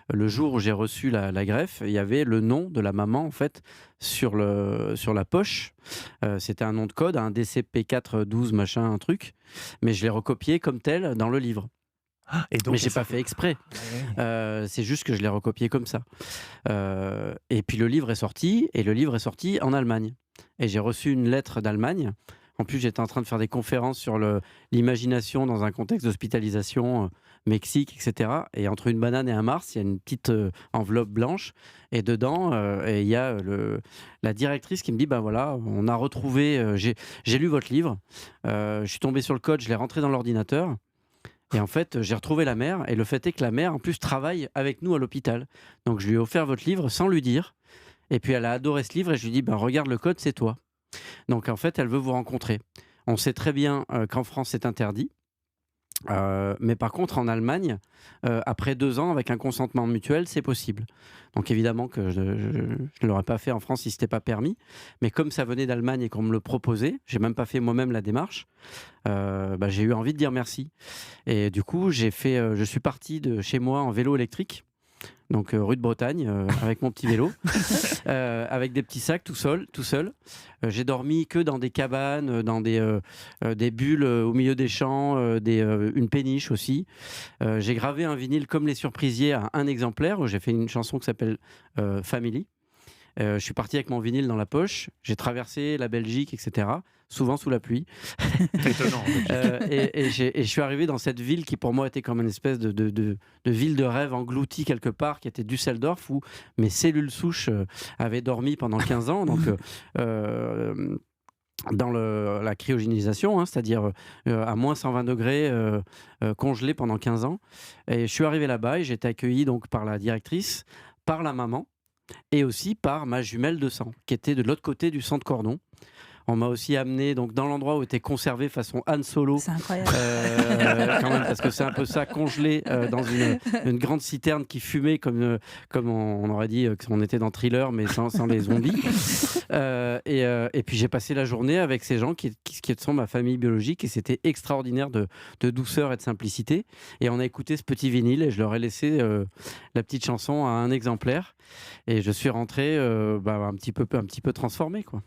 le jour où j'ai reçu la greffe, il y avait le nom de la maman, en fait, sur la poche. C'était un nom de code, un DCP412 machin, un truc, mais je l'ai recopié comme tel dans le livre. Et Mais donc j'ai ça pas fait exprès, ouais, oui. c'est juste que je l'ai recopié comme ça. Et puis le livre est sorti et le livre est sorti en Allemagne et j'ai reçu une lettre d'Allemagne. En plus, j'étais en train de faire des conférences sur l'imagination dans un contexte d'hospitalisation, Mexique et cetera, et entre une banane et un Mars, il y a une petite, enveloppe blanche et dedans, et il y a, la directrice qui me dit: «Ben, voilà, on a retrouvé, j'ai lu votre livre, je suis tombé sur le code, je l'ai rentré dans l'ordinateur et en fait, j'ai retrouvé la mère et le fait est que la mère, en plus, travaille avec nous à l'hôpital. Donc je lui ai offert votre livre sans lui dire et puis elle a adoré ce livre et je lui ai dit: «Ben, regarde le code, c'est toi». Donc en fait, elle veut vous rencontrer. On sait très bien, qu'en France, c'est interdit, mais par contre en Allemagne, après 2 ans avec un consentement mutuel, c'est possible. Donc évidemment que je ne l'aurais pas fait en France si c'était pas permis, mais comme ça venait d'Allemagne et qu'on me le proposait, j'ai même pas fait moi-même la démarche, bah, j'ai eu envie de dire merci et du coup, je suis parti de chez moi en vélo électrique, donc rue de Bretagne, avec mon petit vélo, avec des petits sacs tout seul. J'ai dormi que dans des cabanes, dans des bulles, au milieu des champs, une péniche aussi. J'ai gravé un vinyle comme Les Surprisiers à un exemplaire, où j'ai fait une chanson qui s'appelle, Family. Je suis parti avec mon vinyle dans la poche, j'ai traversé la Belgique et cetera, souvent sous la pluie. C'est étonnant en Belgique. Et je suis arrivé dans cette ville qui pour moi était comme une espèce de ville de rêve engloutie quelque part, qui était Düsseldorf, où mes cellules souches, avaient dormi pendant 15 ans. Donc, hem, dans la cryogénisation, hein, c'est-à-dire, à -120°, congelé pendant 15 ans. Et je suis arrivé là-bas et j'ai été accueilli donc par la directrice, par la maman et aussi par ma jumelle de sang, qui était de l'autre côté du centre Cordon. On m'a aussi amené donc dans l'endroit où était conservé façon Han Solo, C'est incroyable. quand même parce que c'est un peu ça, congelé, dans une grande citerne qui fumait comme on aurait dit, qu'on était dans Thriller mais sans les zombies. Et puis j'ai passé la journée avec ces gens qui sont ma famille biologique et c'était extraordinaire de douceur et de simplicité et on a écouté ce petit vinyle et je leur ai laissé, la petite chanson à un exemplaire et je suis rentré, bah, un petit peu transformé, quoi.